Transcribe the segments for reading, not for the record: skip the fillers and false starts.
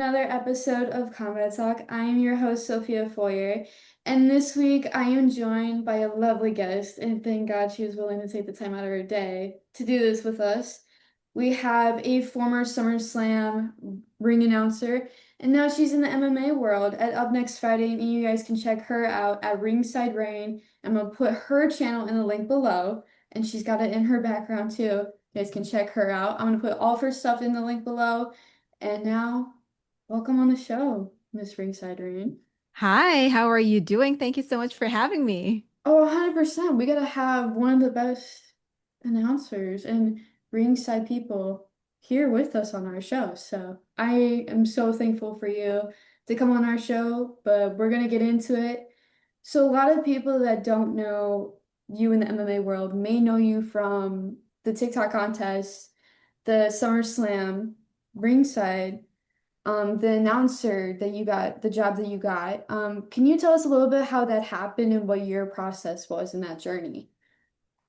another episode of Combat Talk. I am your host, Sophia Foyer, and this week I am joined by a lovely guest, and thank God she was willing to take the time out of her day to do this with us. We have a former SummerSlam ring announcer, and now she's in the MMA world at Up Next Fighting, and you guys can check her out at Ringside Rain. I'm gonna put her channel in the link below, and she's got it in her background too. You guys can check her out. I'm gonna put all of her stuff in the link below. And now, welcome on the show, Miss Ringside Rain. Hi, how are you doing? Thank you so much for having me. Oh, 100%. We gotta have one of the best announcers and ringside people here with us on our show. So I am so thankful for you to come on our show, but we're gonna get into it. So a lot of people that don't know you in the MMA world may know you from the TikTok contest, the SummerSlam, ringside. The announcer that you got, the job that you got. Can you tell us a little bit how that happened and what your process was in that journey?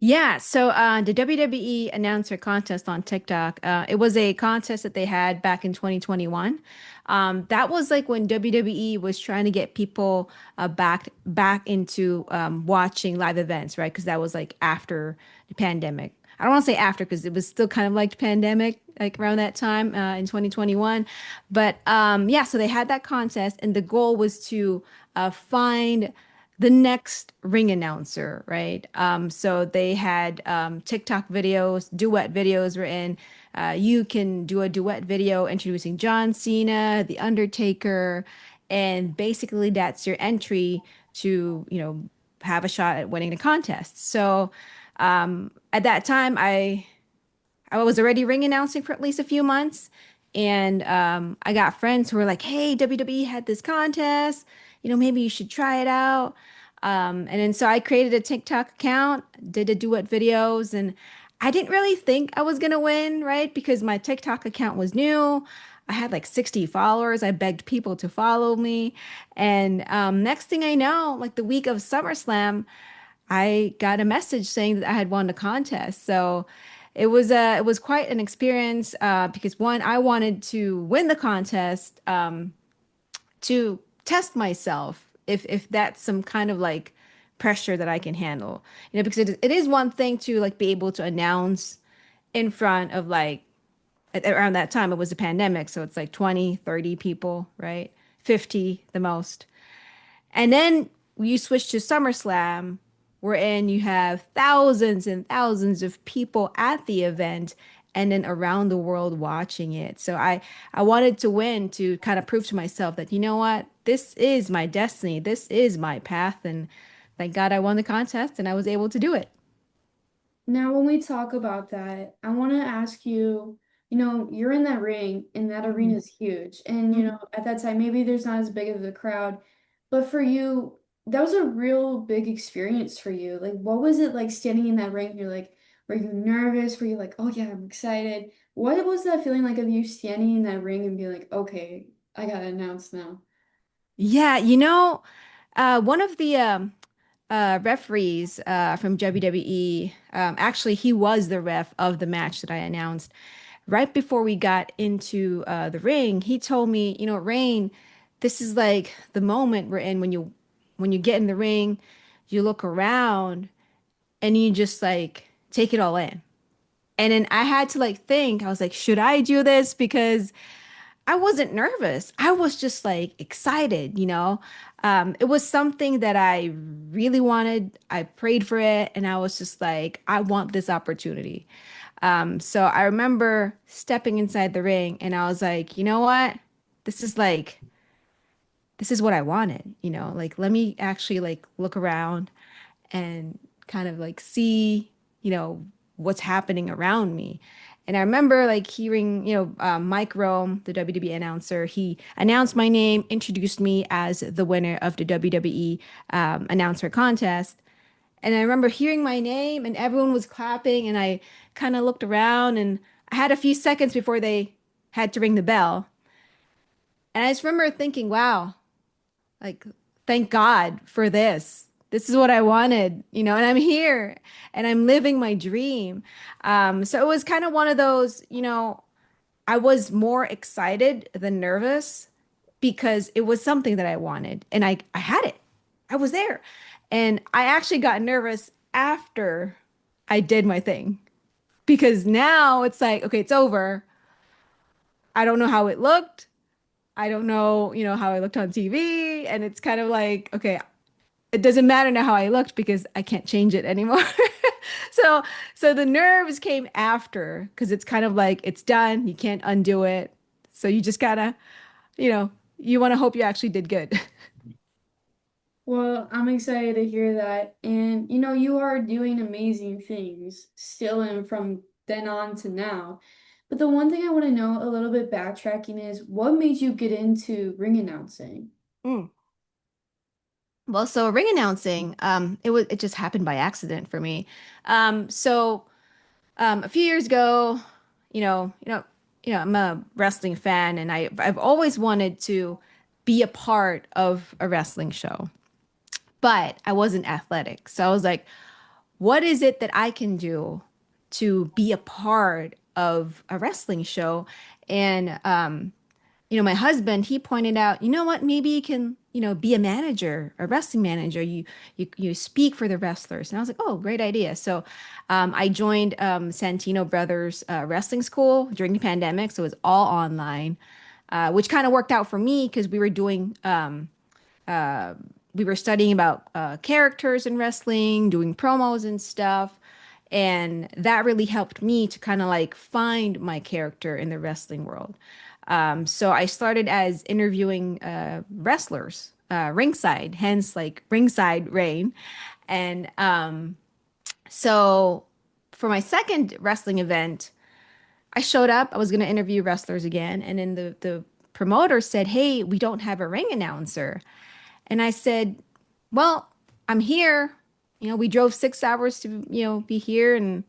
The WWE announcer contest on TikTok, it was a contest that they had back in 2021. That was like when WWE was trying to get people back into watching live events, right? Because that was like after the pandemic. I don't want to say after because it was still kind of like the pandemic, like around that time in 2021. But yeah, so they had that contest, and the goal was to find the next ring announcer, right? So they had TikTok videos, duet videos were in. You can do a duet video introducing John Cena, The Undertaker, and basically that's your entry to, have a shot at winning the contest. So at that time, I was already ring announcing for at least a few months. And I got friends who were like, hey, WWE had this contest. Maybe you should try it out. And then so I created a TikTok account, did the duet videos, and I didn't really think I was gonna win, right? Because my TikTok account was new. I had like 60 followers. I begged people to follow me. And next thing I know, like the week of SummerSlam, I got a message saying that I had won the contest. So it was quite an experience because one, I wanted to win the contest to test myself if that's some kind of like pressure that I can handle. Because it is one thing to like be able to announce in front of like around that time it was a pandemic, so it's like 20, 30 people, right? 50 the most. And then you switch to SummerSlam, wherein you have thousands and thousands of people at the event and then around the world watching it. So I wanted to win to kind of prove to myself that, you know what, this is my destiny. This is my path. And thank God I won the contest and I was able to do it. Now, when we talk about that, I want to ask you, you're in that ring and that arena Mhm. is huge. And, Mhm. at that time, maybe there's not as big of a crowd, but for you, that was a real big experience for you. Like, what was it like standing in that ring? You're like, were you nervous? Were you like, oh yeah, I'm excited? What was that feeling like of you standing in that ring and being like, okay, I gotta announce now? Yeah, one of the referees from WWE, actually, he was the ref of the match that I announced. Right before we got into the ring, he told me, Rain, this is like the moment we're in when you get in the ring, you look around and you just like take it all in. And then I had to like think, I was like, should I do this? Because I wasn't nervous. I was just like excited. It was something that I really wanted. I prayed for it and I was just like, I want this opportunity. So I remember stepping inside the ring and I was like, you know what? This is like, this is what I wanted. Like, let me actually like look around and kind of like see, you know, what's happening around me. And I remember like hearing, Mike Rome, the WWE announcer, he announced my name, introduced me as the winner of the WWE announcer contest. And I remember hearing my name and everyone was clapping and I kind of looked around and I had a few seconds before they had to ring the bell. And I just remember thinking, wow, like, thank God for this. This is what I wanted, and I'm here and I'm living my dream. So it was kind of one of those, I was more excited than nervous because it was something that I wanted and I had it. I was there. And I actually got nervous after I did my thing because now it's like, okay, it's over. I don't know how it looked. I don't know, how I looked on TV. And it's kind of like, okay, it doesn't matter now how I looked because I can't change it anymore. So, so the nerves came after because it's kind of like it's done. You can't undo it. So you just gotta, you know, you want to hope you actually did good. Well, I'm excited to hear that. And you are doing amazing things still and from then on to now. But the one thing I want to know a little bit backtracking is what made you get into ring announcing? Mm. Well, so ring announcing, it just happened by accident for me. So a few years ago, you know, you know, I'm a wrestling fan, and I've always wanted to be a part of a wrestling show, but I wasn't athletic. So I was like, what is it that I can do to be a part of a wrestling show? And my husband, he pointed out, you know what, maybe you can, be a manager, a wrestling manager. You speak for the wrestlers. And I was like, oh, great idea. So I joined Santino Brothers Wrestling School during the pandemic. So it was all online, which kind of worked out for me because we were studying about characters in wrestling, doing promos and stuff. And that really helped me to kind of like find my character in the wrestling world. So I started as interviewing wrestlers, ringside, hence like ringside Rain. And so for my second wrestling event, I showed up. I was going to interview wrestlers again. And then the promoter said, hey, we don't have a ring announcer. And I said, well, I'm here. We drove 6 hours to, be here and,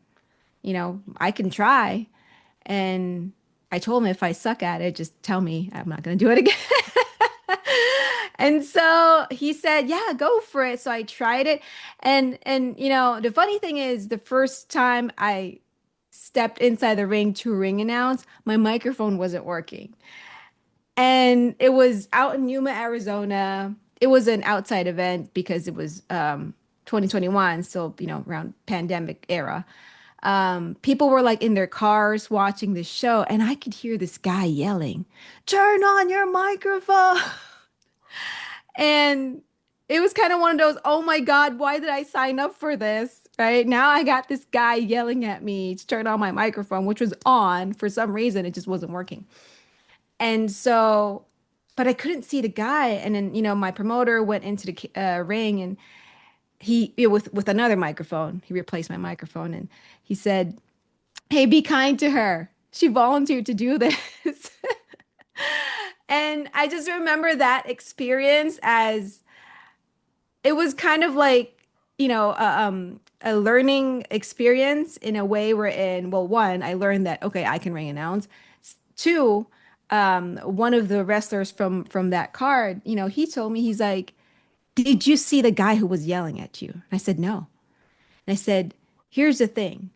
I can try. And I told him if I suck at it, just tell me I'm not going to do it again. And so he said, yeah, go for it. So I tried it. And the funny thing is the first time I stepped inside the ring to ring announce, my microphone wasn't working. And it was out in Yuma, Arizona. It was an outside event because it was 2021, still, around pandemic era. People were like in their cars watching the show, and I could hear this guy yelling, "Turn on your microphone!" And it was kind of one of those, oh my God, why did I sign up for this? Right now, I got this guy yelling at me to turn on my microphone, which was on for some reason, it just wasn't working. And so, but I couldn't see the guy. And then, my promoter went into the ring and with another microphone, he replaced my microphone and he said, hey, be kind to her. She volunteered to do this. And I just remember that experience as it was kind of like, a learning experience in a way wherein, well, one, I learned that, okay, I can ring announce. Two, one of the wrestlers from that card, he told me, he's like, did you see the guy who was yelling at you? And I said, no. And I said, here's the thing.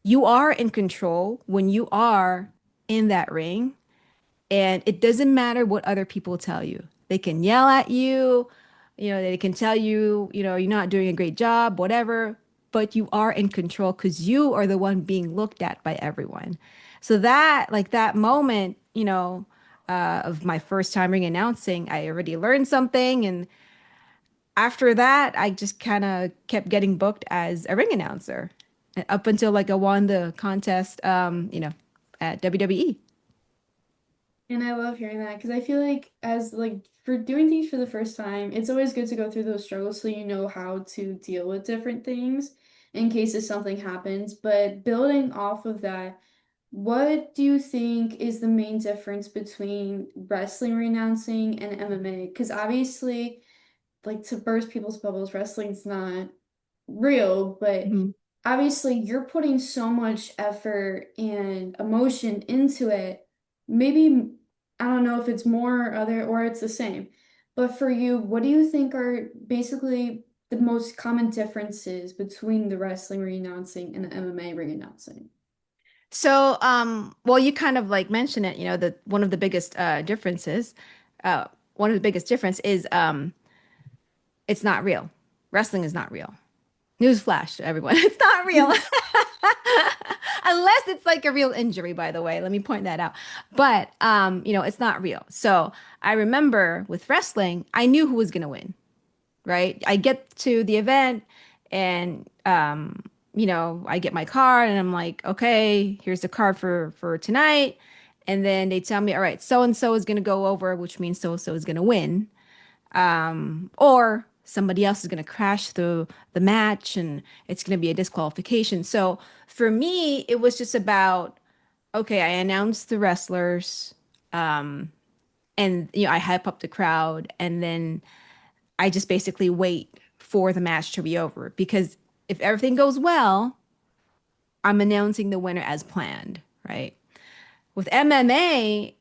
You are in control when you are in that ring, and it doesn't matter what other people tell you. They can yell at you, they can tell you, you're not doing a great job, whatever, but you are in control because you are the one being looked at by everyone. So that, like that moment, of my first time ring announcing, I already learned something. And after that, I just kind of kept getting booked as a ring announcer up until like I won the contest, at WWE. And I love hearing that because I feel like as like for doing things for the first time, it's always good to go through those struggles so you know how to deal with different things in case if something happens. But building off of that, what do you think is the main difference between wrestling renouncing and MMA? Because obviously, like to burst people's bubbles, wrestling's not real, but Mhm. obviously you're putting so much effort and emotion into it. Maybe I don't know if it's more or other or it's the same. But for you, what do you think are basically the most common differences between the wrestling ring announcing and the MMA ring announcing? So, well, you kind of like mentioned it, that one of the biggest uh, one of the biggest difference is it's not real. Wrestling is not real. Newsflash to everyone. It's not real. Unless it's like a real injury, by the way. Let me point that out. But it's not real. So I remember with wrestling, I knew who was gonna win, right? I get to the event and I get my card and I'm like, okay, here's the card for tonight. And then they tell me, all right, so and so is gonna go over, which means so and so is gonna win. Or somebody else is gonna crash through the match and it's gonna be a disqualification. So for me, it was just about, okay, I announced the wrestlers, and I hype up the crowd, and then I just basically wait for the match to be over because if everything goes well, I'm announcing the winner as planned, right? With MMA,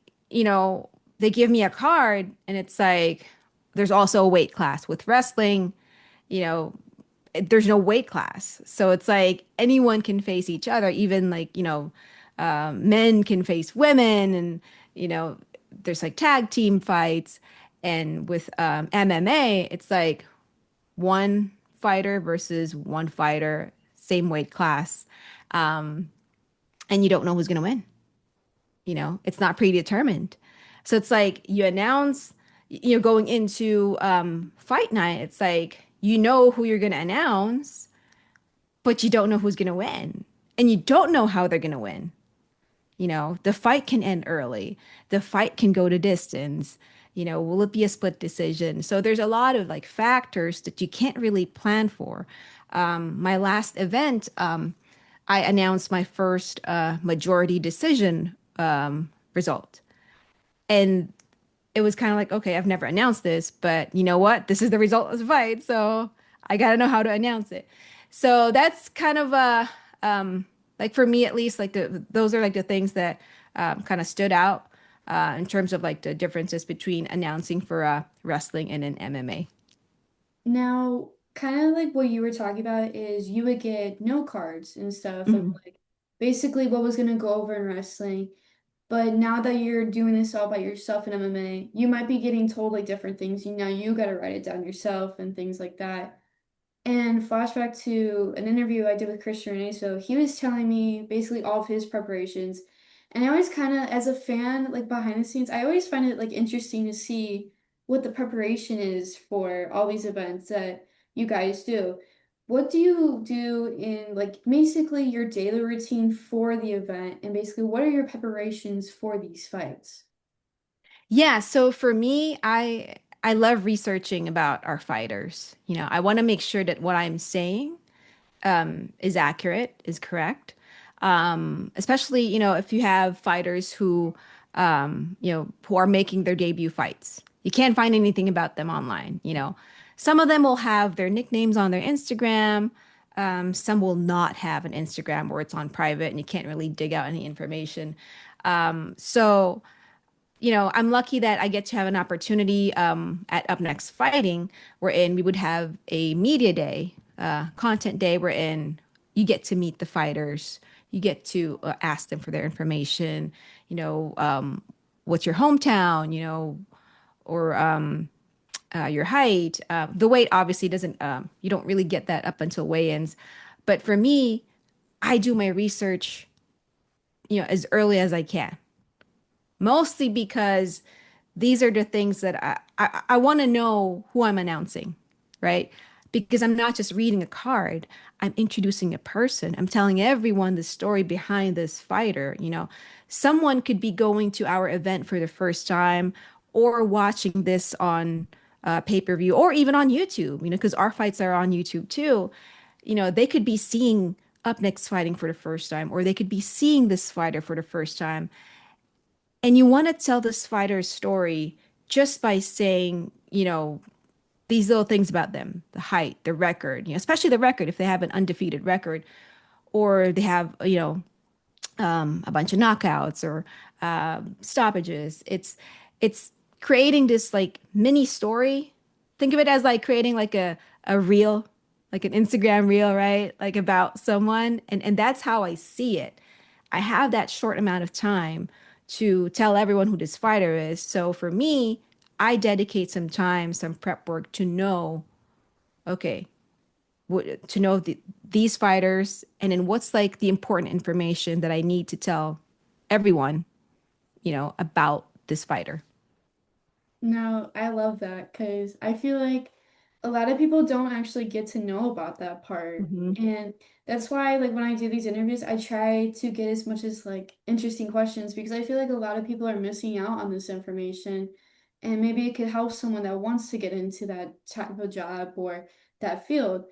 they give me a card and it's like there's also a weight class. With wrestling, you know, there's no weight class. So it's like anyone can face each other, even like, men can face women and, you know, there's like tag team fights. And with MMA, it's like one fighter versus one fighter, same weight class. And you don't know who's going to win. It's not predetermined. So it's like you announce, going into fight night, it's like you know who you're going to announce, but you don't know who's going to win. And you don't know how they're going to win. The fight can end early. The fight can go to distance. Will it be a split decision? So there's a lot of like factors that you can't really plan for. My last event, I announced my first majority decision result. And it was kind of like, okay, I've never announced this, but you know what? This is the result of the fight. So I got to know how to announce it. So that's kind of like for me at least, like those are like the things that kind of stood out in terms of like the differences between announcing for wrestling and an MMA. Now, kind of like what you were talking about is you would get note cards and stuff of Mhm. like basically what was going to go over in wrestling. But now that you're doing this all by yourself in MMA, you might be getting told like different things. Now you got to write it down yourself and things like that. And flashback to an interview I did with Christian Renee. So he was telling me basically all of his preparations. And I always kind of, as a fan, like behind the scenes, I always find it like interesting to see what the preparation is for all these events that you guys do. What do you do in like basically your daily routine for the event? And basically, what are your preparations for these fights? Yeah, so for me, I love researching about our fighters. I want to make sure that what I'm saying is accurate, is correct. Especially, if you have fighters who are making their debut fights. You can't find anything about them online. Some of them will have their nicknames on their Instagram. Some will not have an Instagram where it's on private and you can't really dig out any information. So I'm lucky that I get to have an opportunity at Up Next Fighting, wherein we would have a media day, content day, wherein you get to meet the fighters, you get to ask them for their information, what's your hometown, or your height. The weight obviously doesn't, you don't really get that up until weigh-ins. But for me, I do my research, as early as I can, mostly because these are the things that I want to know who I'm announcing, right? Because I'm not just reading a card, I'm introducing a person. I'm telling everyone the story behind this fighter. Someone could be going to our event for the first time or watching this on pay-per-view or even on YouTube, because our fights are on YouTube too. They could be seeing Up Next Fighting for the first time, or they could be seeing this fighter for the first time. And you want to tell this fighter's story just by saying, these little things about them, the height, the record, especially the record if they have an undefeated record or they have, a bunch of knockouts or stoppages. It's creating this like mini story. Think of it as like creating like a reel, like an Instagram reel, right? Like about someone. And that's how I see it. I have that short amount of time to tell everyone who this fighter is. So for me, I dedicate some time, some prep work to know, okay, to know these fighters, and then what's like the important information that I need to tell everyone, about this fighter. No, I love that because I feel like a lot of people don't actually get to know about that part. Hmm. And that's why like when I do these interviews, I try to get as much as like interesting questions because I feel like a lot of people are missing out on this information. And maybe it could help someone that wants to get into that type of job or that field.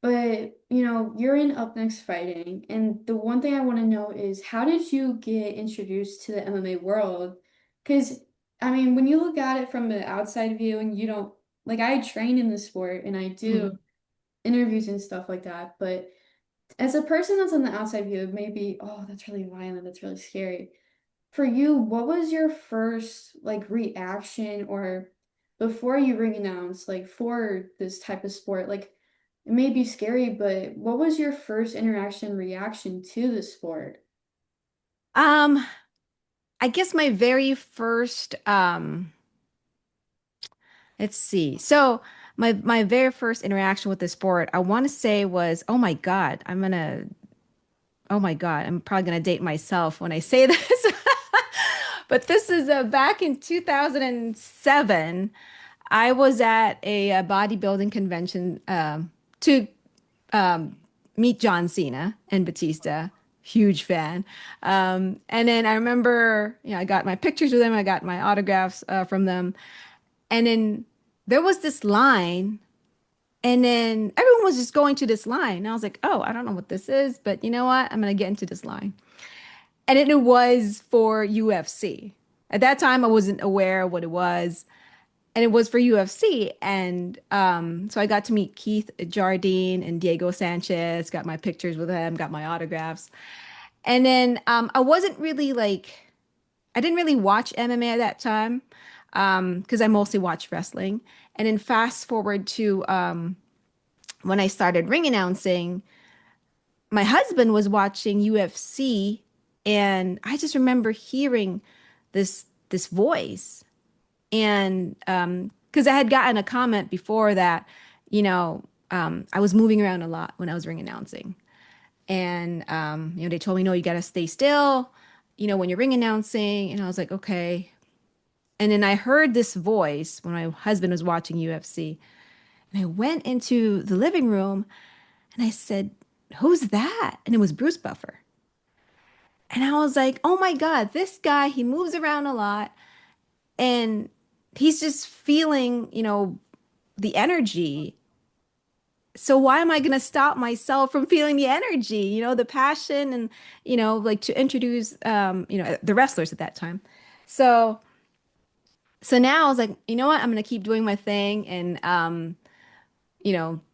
But, you're in Up Next Fighting, and the one thing I want to know is how did you get introduced to the MMA world? Because, I mean, when you look at it from the outside view and you don't, like, I train in the sport and I do Hmm. interviews and stuff like that, but as a person that's on the outside view, it may be, oh, that's really violent, that's really scary. For you, what was your first like reaction or before you ring announce like for this type of sport? Like it may be scary, but what was your first interaction reaction to the sport? Um, I guess my very first, let's see. So my very first interaction with the sport, I want to say was, oh my God, I'm probably gonna date myself when I say this. But this is back in 2007. I was at a bodybuilding convention to meet John Cena and Batista. Huge fan. And then I remember, I got my pictures with them. I got my autographs from them. And then there was this line, and then everyone was just going to this line. And I was like, oh, I don't know what this is, but you know what? I'm going to get into this line. And it was for UFC. At that time, I wasn't aware of what it was, and it was for UFC. And so I got to meet Keith Jardine and Diego Sanchez, got my pictures with them, got my autographs. And then I wasn't really like, I didn't really watch MMA at that time because I mostly watched wrestling. And then fast forward to when I started ring announcing, my husband was watching UFC, and I just remember hearing this voice. And because I had gotten a comment before that, I was moving around a lot when I was ring announcing. And they told me, no, you got to stay still, when you're ring announcing. And I was like, okay. And then I heard this voice when my husband was watching UFC. And I went into the living room and I said, who's that? And it was Bruce Buffer. And I was like, oh my God, this guy, he moves around a lot and he's just feeling, the energy. So why am I going to stop myself from feeling the energy, the passion and, like to introduce, the wrestlers at that time. So, so now I was like, you know what? I'm going to keep doing my thing and,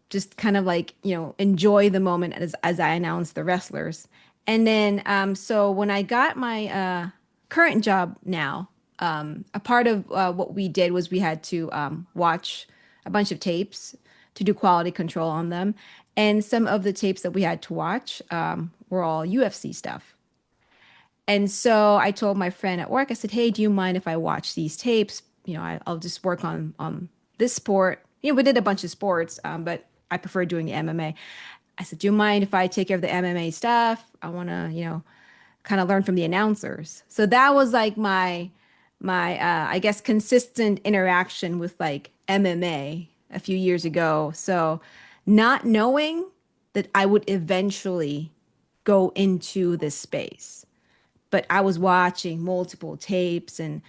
just kind of like, enjoy the moment as I announce the wrestlers. And then, so when I got my current job now, a part of what we did was we had to watch a bunch of tapes to do quality control on them. And some of the tapes that we had to watch were all UFC stuff. And so I told my friend at work, I said, hey, do you mind if I watch these tapes? I'll just work on this sport. We did a bunch of sports, but I prefer doing the MMA. I said, do you mind if I take care of the MMA stuff? I want to, kind of learn from the announcers. So that was like my I guess consistent interaction with like MMA a few years ago. So not knowing that I would eventually go into this space, but I was watching multiple tapes and,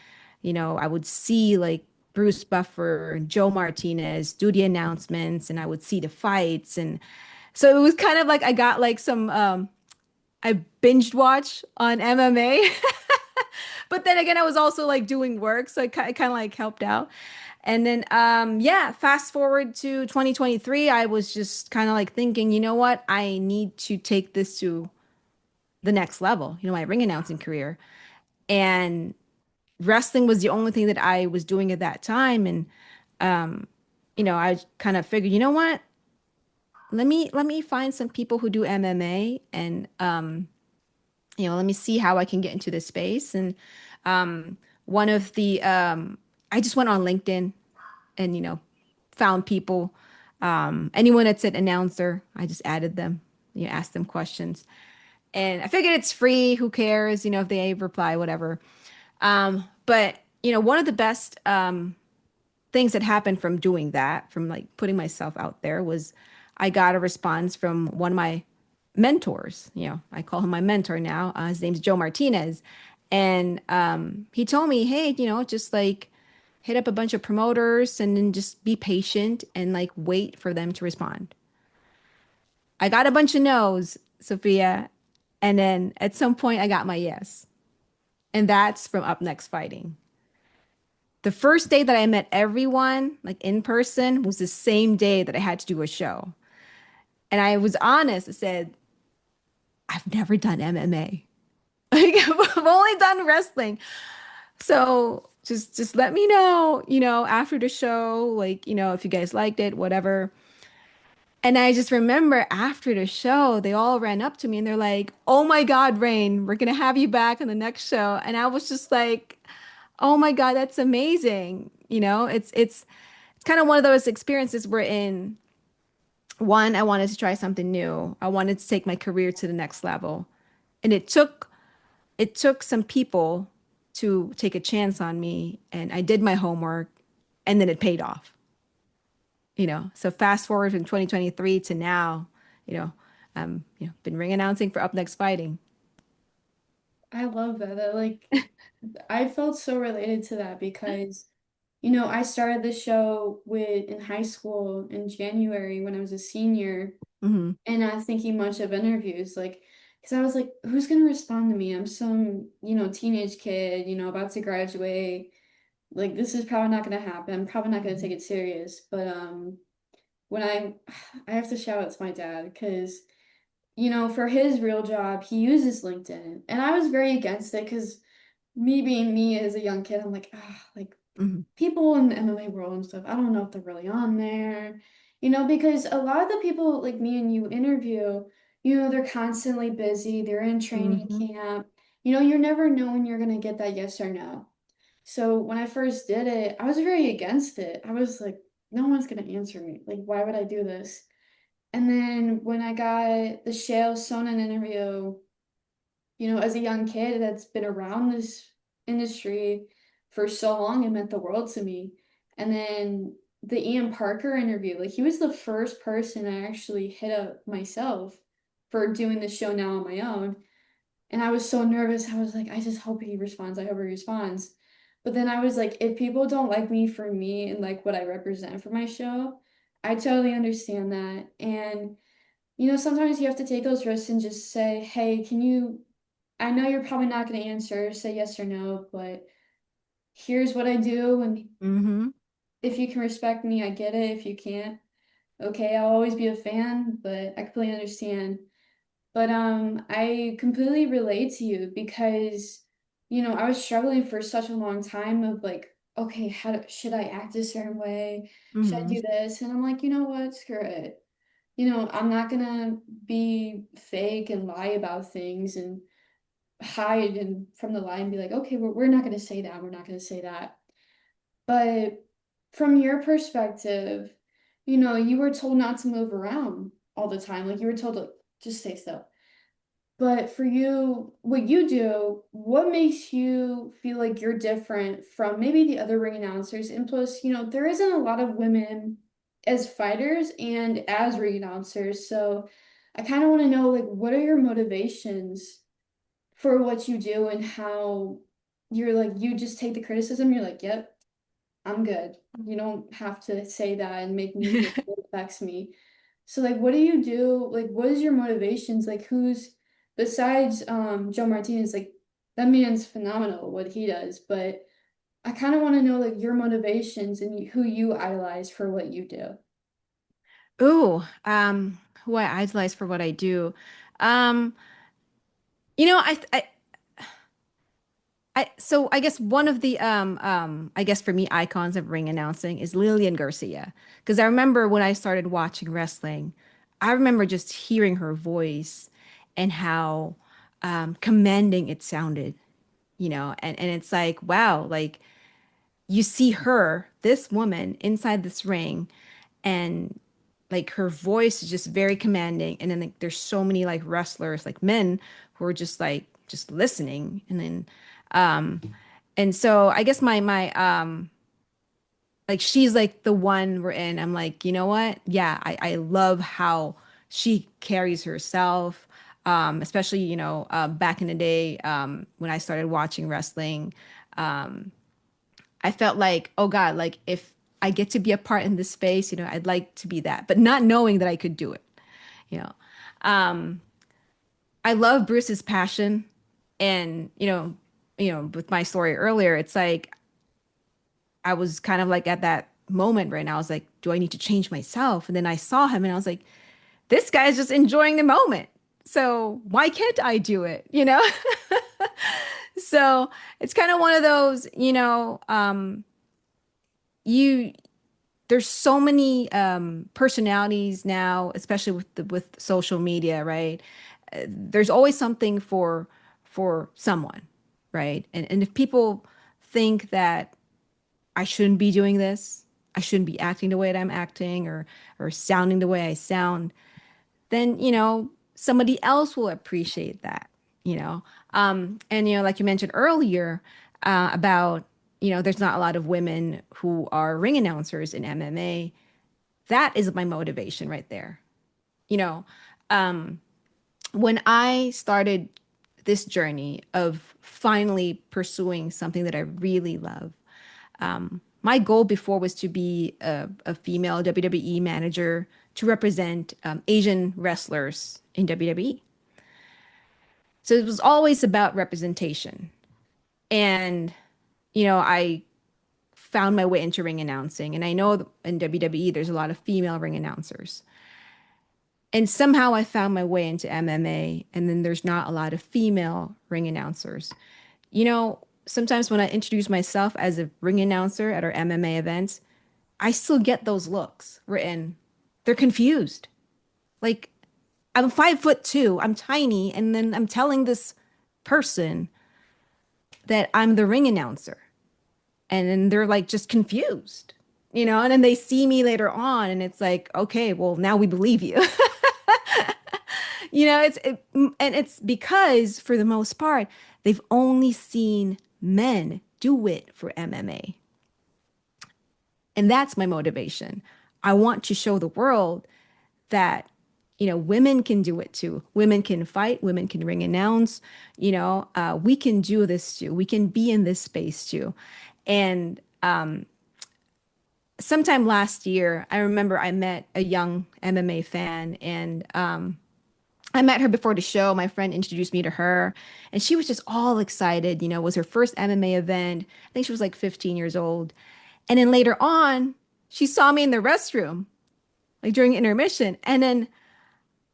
I would see like Bruce Buffer and Joe Martinez do the announcements and I would see the fights. And so it was kind of like I got like some, I binged watch on MMA. But then again, I was also like doing work. So it kind of like helped out. And then, yeah, fast forward to 2023, I was just kind of like thinking, you know what? I need to take this to the next level, my ring announcing career. And wrestling was the only thing that I was doing at that time. And I kind of figured, you know what? Let me find some people who do MMA and let me see how I can get into this space. And one of the I just went on LinkedIn and found people. Anyone that said announcer, I just added them. Asked them questions, and I figured it's free. Who cares? If they reply, whatever. But one of the best things that happened from doing that, from like putting myself out there, was I got a response from one of my mentors. I call him my mentor now. His name's Joe Martinez. And he told me, hey, just like hit up a bunch of promoters and then just be patient and like wait for them to respond. I got a bunch of no's, Sophia. And then at some point, I got my yes. And that's from Up Next Fighting. The first day that I met everyone, like in person, was the same day that I had to do a show. And I was honest. I said, I've never done MMA. Like I've only done wrestling. So just let me know, after the show, like, if you guys liked it, whatever. And I just remember after the show, they all ran up to me and they're like, "Oh my God, Raine, we're gonna have you back on the next show." And I was just like, "Oh my God, that's amazing." It's kind of one of those experiences where in one, I wanted to try something new. I wanted to take my career to the next level. And it took some people to take a chance on me, and I did my homework, and then it paid off. So fast forward from 2023 to now, you know been ring announcing for Up Next Fighting. I love that. I felt so related to that because, I started the show in high school in January when I was a senior, Hmm. and I was thinking much of interviews, because I was like, who's gonna respond to me? I'm some, teenage kid, about to graduate. Like, this is probably not gonna happen. I'm probably not gonna take it serious. But when I have to shout out to my dad because, for his real job, he uses LinkedIn, and I was very against it because me being me as a young kid, I'm like, ah, like Hmm. people in the MMA world and stuff, I don't know if they're really on there, because a lot of the people like me and you interview, they're constantly busy, they're in training Hmm. camp, you're never knowing you're gonna get that yes or no. So when I first did it, I was very against it. I was like, no one's gonna answer me. Like, why would I do this? And then when I got the Shale Sonnen interview, as a young kid that's been around this industry for so long, it meant the world to me. And then the Ian Parker interview, like he was the first person I actually hit up myself for doing the show now on my own. And I was so nervous. I was like, I just hope he responds. I hope he responds. But then I was like, if people don't like me for me and like what I represent for my show, I totally understand that. And sometimes you have to take those risks and just say, hey, I know you're probably not going to answer, say yes or no, but here's what I do. And Hmm. if you can respect me, I get it. If you can't, okay, I'll always be a fan, but I completely understand. But I completely relate to you because, I was struggling for such a long time of like, okay, should I act a certain way? Should I Hmm. do this? And I'm like, you know what? Screw it. I'm not gonna be fake and lie about things and hide and from the lie and be like, okay, we're not gonna say that. We're not gonna say that. But from your perspective, you were told not to move around all the time. Like you were told to just stay still. But for you, what you do, what makes you feel like you're different from maybe the other ring announcers? And plus, there isn't a lot of women as fighters and as ring announcers. So I kind of want to know, like, what are your motivations for what you do and how you're like, you just take the criticism, you're like, yep, I'm good. You don't have to say that and make me feel like it affects me. So like what do you do? Like what is your motivations? Like who's besides Joe Martinez, like that man's phenomenal what he does, but I kind of want to know like your motivations and who you idolize for what you do. Ooh, who I idolize for what I do. Um, you know, so I guess one of the I guess for me icons of ring announcing is Lillian Garcia, because I remember when I started watching wrestling, I remember just hearing her voice and how commanding it sounded, and it's like, wow, like you see her, this woman inside this ring, and like her voice is just very commanding. And then like there's so many like wrestlers, like men who are just like just listening. And then and so I guess my like she's like the one we're in. I'm like, you know what? Yeah, I love how she carries herself. Especially, back in the day, when I started watching wrestling. I felt like, oh God, like if I get to be a part in this space, I'd like to be that, but not knowing that I could do it, you know. Um, I love Bruce's passion, and with my story earlier, it's like I was kind of like at that moment right now. I was like, do I need to change myself? And then I saw him, and I was like, this guy's just enjoying the moment. So why can't I do it? So it's kind of one of those, you there's so many personalities now, especially with social media, right? There's always something for someone, right? And if people think that I shouldn't be doing this, I shouldn't be acting the way that I'm acting, or sounding the way I sound, then somebody else will appreciate that, you know. And like you mentioned earlier, about there's not a lot of women who are ring announcers in MMA. That is my motivation right there. You know, um, when I started this journey of finally pursuing something that I really love, my goal before was to be a female WWE manager to represent Asian wrestlers in WWE. So it was always about representation. And, I found my way into ring announcing. And I know in WWE, there's a lot of female ring announcers. And somehow I found my way into MMA, and then there's not a lot of female ring announcers. Sometimes when I introduce myself as a ring announcer at our MMA events, I still get those looks written. They're confused. Like, I'm 5'2", I'm tiny, and then I'm telling this person that I'm the ring announcer. And then they're like just confused, and then they see me later on, and it's like, okay, well, now we believe you. And it's because for the most part, they've only seen men do it for MMA. And that's my motivation. I want to show the world that, women can do it too. Women can fight, women can ring announce, we can do this too. We can be in this space too. And sometime last year, I remember I met a young MMA fan, and I met her before the show. My friend introduced me to her, and she was just all excited. It was her first MMA event. I think she was like 15 years old. And then later on, she saw me in the restroom, like during intermission. And then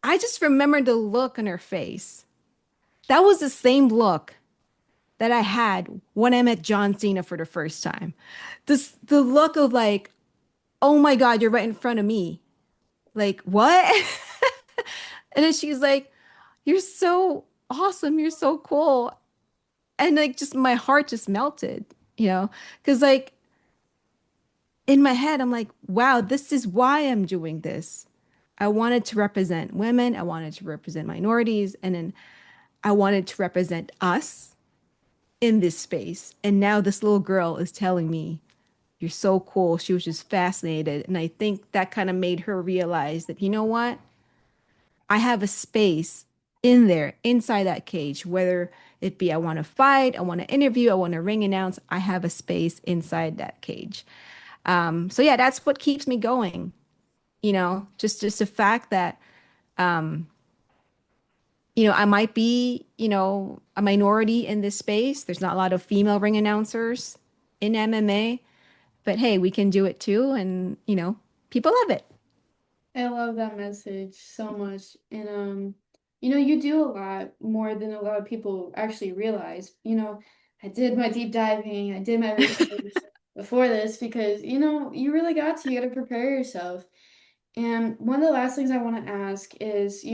I just remembered the look on her face. That was the same look that I had when I met John Cena for the first time. The look of like, oh my God, you're right in front of me. Like, what? And then she's like, you're so awesome. You're so cool. And like, just my heart just melted, because like in my head, I'm like, wow, this is why I'm doing this. I wanted to represent women. I wanted to represent minorities. And then I wanted to represent us in this space. And now this little girl is telling me, you're so cool. She was just fascinated. And I think that kind of made her realize that, you know what? I have a space in there, inside that cage, whether it be I want to fight, I want to interview, I want to ring announce, I have a space inside that cage. So yeah, that's what keeps me going. Just the fact that I might be, a minority in this space. There's not a lot of female ring announcers in MMA, but hey, we can do it too, and people love it. I love that message so much. And you do a lot more than a lot of people actually realize. I did my deep diving, I did my research before this because, you really you got to prepare yourself. And one of the last things I want to ask is,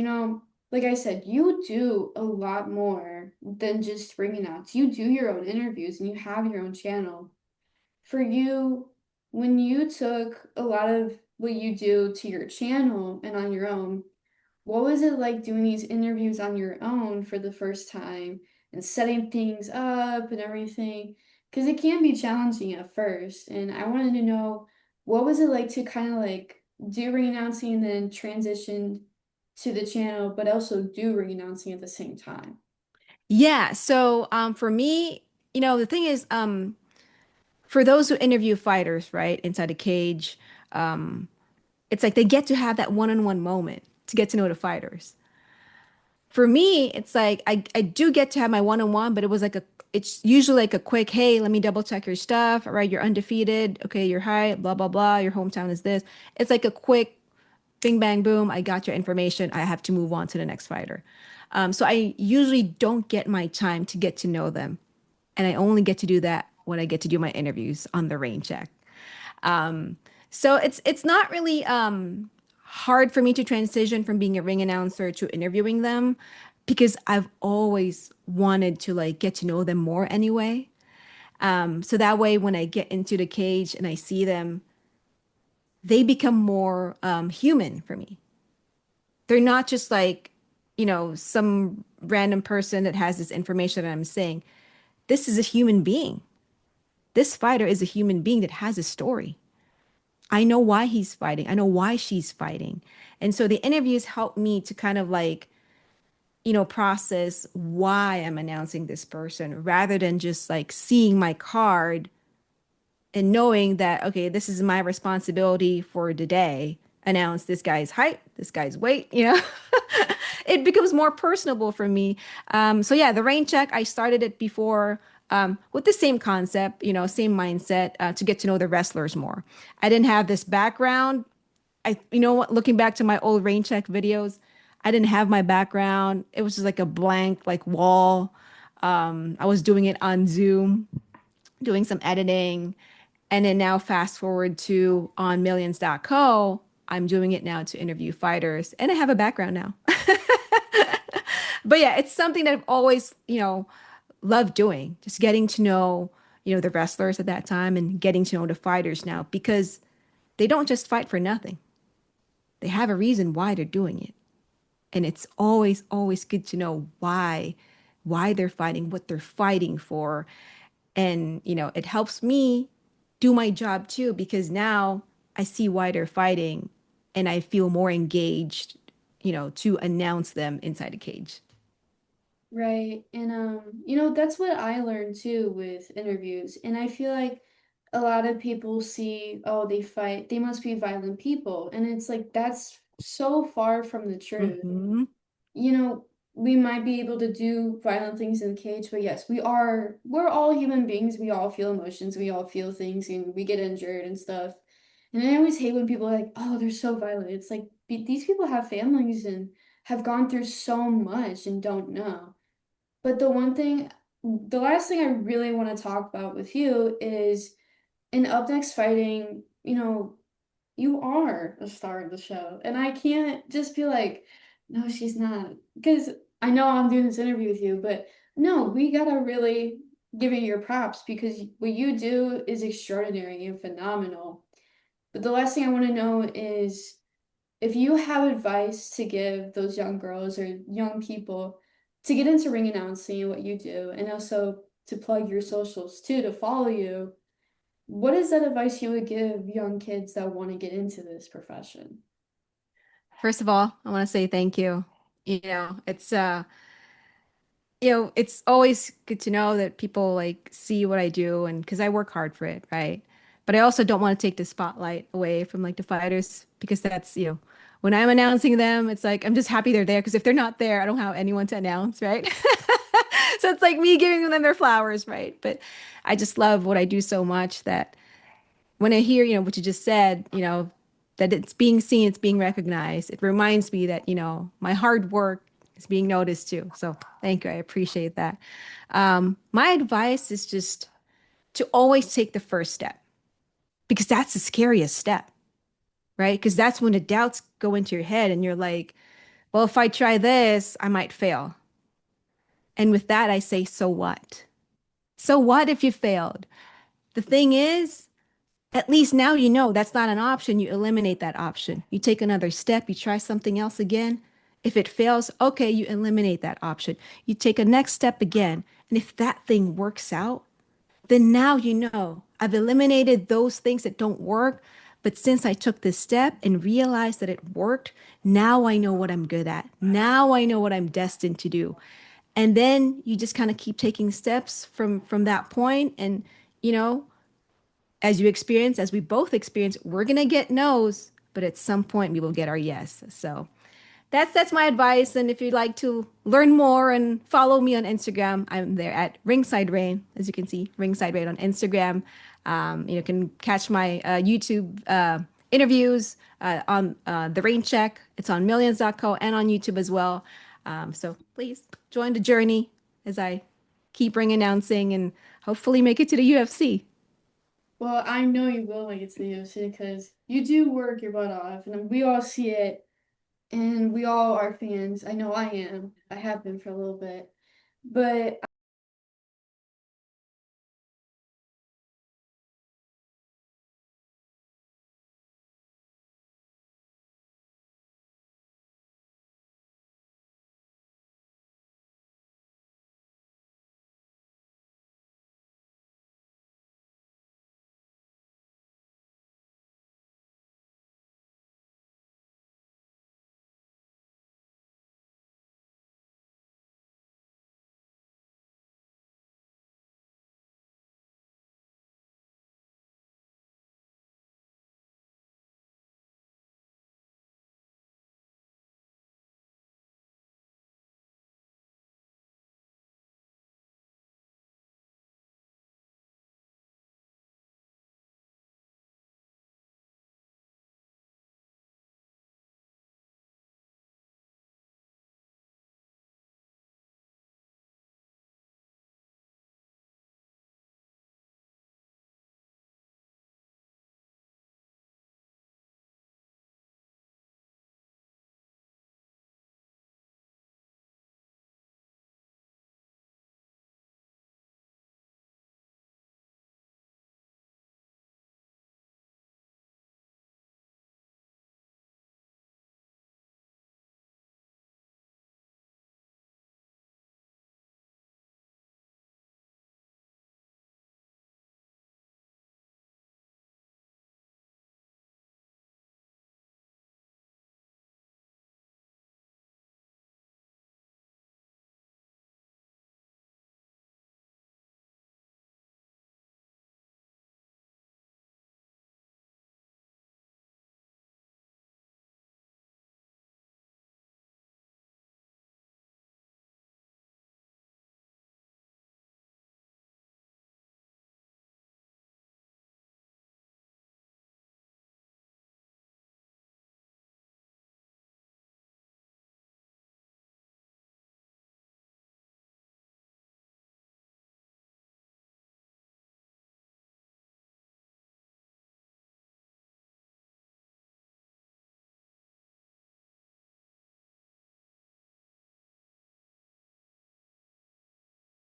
like I said, you do a lot more than just ringing outs. You do your own interviews and you have your own channel. For you, when you took a lot of what you do to your channel and on your own, what was it like doing these interviews on your own for the first time and setting things up and everything? Because it can be challenging at first. And I wanted to know what was it like to kind of like do ring announcing and then transition to the channel, but also do ring announcing at the same time? Yeah. So for me, the thing is, for those who interview fighters, right, inside a cage, um, it's like they get to have that one-on-one moment to get to know the fighters. For me, it's like I do get to have my one-on-one, but it's usually like a quick, hey, let me double check your stuff. All right, you're undefeated. Okay, you're high, blah, blah, blah. Your hometown is this. It's like a quick bing, bang, boom. I got your information. I have to move on to the next fighter. So I usually don't get my time to get to know them. And I only get to do that when I get to do my interviews on the rain check. Um, so it's not really hard for me to transition from being a ring announcer to interviewing them because I've always wanted to like get to know them more anyway. So that way when I get into the cage and I see them, they become more human for me. They're not just like, some random person that has this information that I'm saying. This is a human being. This fighter is a human being that has a story. I know why he's fighting. I know why she's fighting. And so the interviews help me to kind of like, process why I'm announcing this person rather than just like seeing my card and knowing that, okay, this is my responsibility for the day. Announce this guy's height, this guy's weight. It becomes more personable for me. So yeah, the rain check, I started it before with the same concept, same mindset to get to know the wrestlers more. I didn't have this background. You know what, looking back to my old rain check videos, I didn't have my background. It was just like a blank, like wall. I was doing it on Zoom, doing some editing. And then now fast forward to on millions.co, I'm doing it now to interview fighters and I have a background now. But yeah, it's something that I've always, loved doing, just getting to know, the wrestlers at that time and getting to know the fighters now because they don't just fight for nothing. They have a reason why they're doing it. And it's always, always good to know why they're fighting, what they're fighting for. And, it helps me do my job too, because now I see why they're fighting and I feel more engaged, to announce them inside a cage. Right. And that's what I learned too with interviews. And I feel like a lot of people see, oh, they fight, they must be violent people. And it's like that's so far from the truth. Hmm. You know, we might be able to do violent things in the cage, but yes, we're all human beings. We all feel emotions, we all feel things, and we get injured and stuff. And I always hate when people are like, oh, they're so violent. It's like these people have families and have gone through so much and don't know. But the last thing I really want to talk about with you is in Up Next Fighting, you are a star of the show. And I can't just be like, no, she's not. Because I know I'm doing this interview with you, but no, we gotta really give you your props because what you do is extraordinary and phenomenal. But the last thing I want to know is if you have advice to give those young girls or young people to get into ring announcing and what you do, and also to plug your socials too, to follow you, what is that advice you would give young kids that want to get into this profession? First of all, I want to say thank you. It's always good to know that people like see what I do and because I work hard for it, right? But I also don't want to take the spotlight away from like the fighters because that's, when I'm announcing them, it's like I'm just happy they're there because if they're not there, I don't have anyone to announce, right? So it's like me giving them their flowers, right? But I just love what I do so much that when I hear, what you just said, that it's being seen, it's being recognized, it reminds me that, my hard work is being noticed too. So thank you. I appreciate that. My advice is just to always take the first step because that's the scariest step, right? Because that's when the doubts go into your head and you're like, Well, if I try this, I might fail. And with that, I say, so what? So what if you failed? The thing is, at least now you know that's not an option. You eliminate that option. You take another step, you try something else again. If it fails, okay, you eliminate that option. You take a next step again. And if that thing works out, then now you know I've eliminated those things that don't work. But since I took this step and realized that it worked, now I know what I'm good at. Now I know what I'm destined to do. And then you just kind of keep taking steps from that point. And, you know, as you experience, as we both experience, we're gonna get no's, but at some point we will get our yes. So that's my advice. And if you'd like to learn more and follow me on Instagram, I'm there at Ringside Rain, as you can see, Ringside Rain on Instagram. You can catch my YouTube interviews on the Rain Check. It's on millions.co and on YouTube as well. So please join the journey as I keep ring announcing and hopefully make it to the UFC. Well, I know you will make it to the UFC because you do work your butt off, and we all see it, and we all are fans. I know I am. I have been for a little bit. But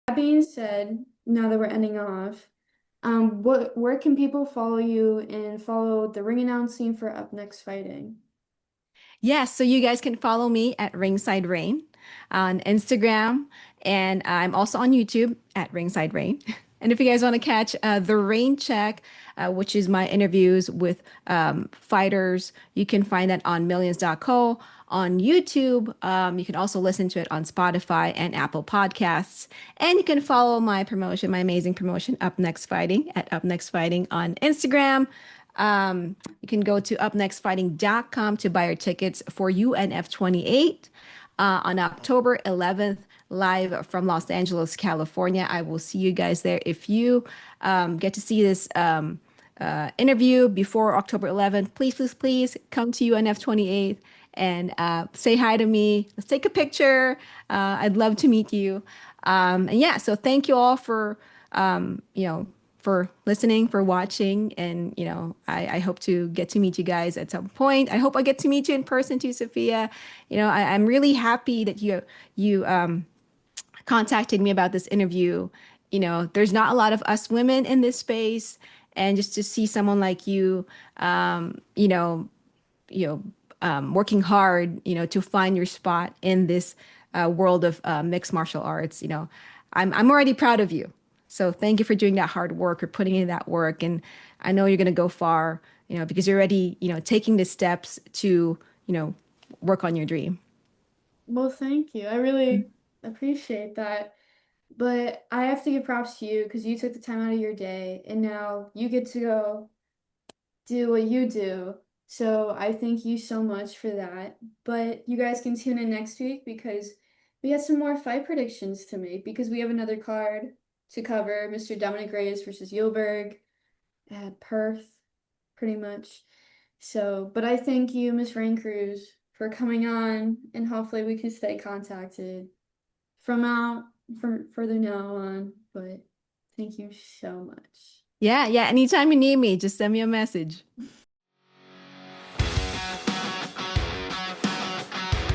that being said, now that we're ending off, where can people follow you and follow the ring announcing for Up Next Fighting? Yes, so you guys can follow me at Ringside Rain on Instagram, and I'm also on YouTube at Ringside Rain. And if you guys want to catch the Rain Check, which is my interviews with fighters, you can find that on millions.co on YouTube. You can also listen to it on Spotify and Apple Podcasts. And you can follow my promotion, my amazing promotion, Up Next Fighting at Up Next Fighting on Instagram. You can go to upnextfighting.com to buy your tickets for UNF 28 on October 11th, live from Los Angeles, California. I will see you guys there. If you get to see this interview before October 11th, please, please, please come to UNF 28 and say hi to me. Let's take a picture. I'd love to meet you. And yeah, so thank you all for, you know, for listening, for watching, and I hope to get to meet you guys at some point. I hope I get to meet you in person too, Sophia. I'm really happy that you contacted me about this interview. There's not a lot of us women in this space, and just to see someone like you, um, you know, working hard, to find your spot in this world of mixed martial arts. I'm already proud of you. So thank you for doing that hard work or putting in that work, and I know you're going to go far, because you're already, taking the steps to, work on your dream. Well, thank you. I really appreciate that. But I have to give props to you because you took the time out of your day and now you get to go do what you do. So I thank you so much for that. But you guys can tune in next week because we have some more fight predictions to make because we have another card to cover, Mr. Dominic Reyes versus Yulberg at Perth, pretty much. So, but I thank you, Miss Raine Cruz, for coming on, and hopefully we can stay contacted from out from further now on. But thank you so much. Yeah, yeah. Anytime you need me, just send me a message.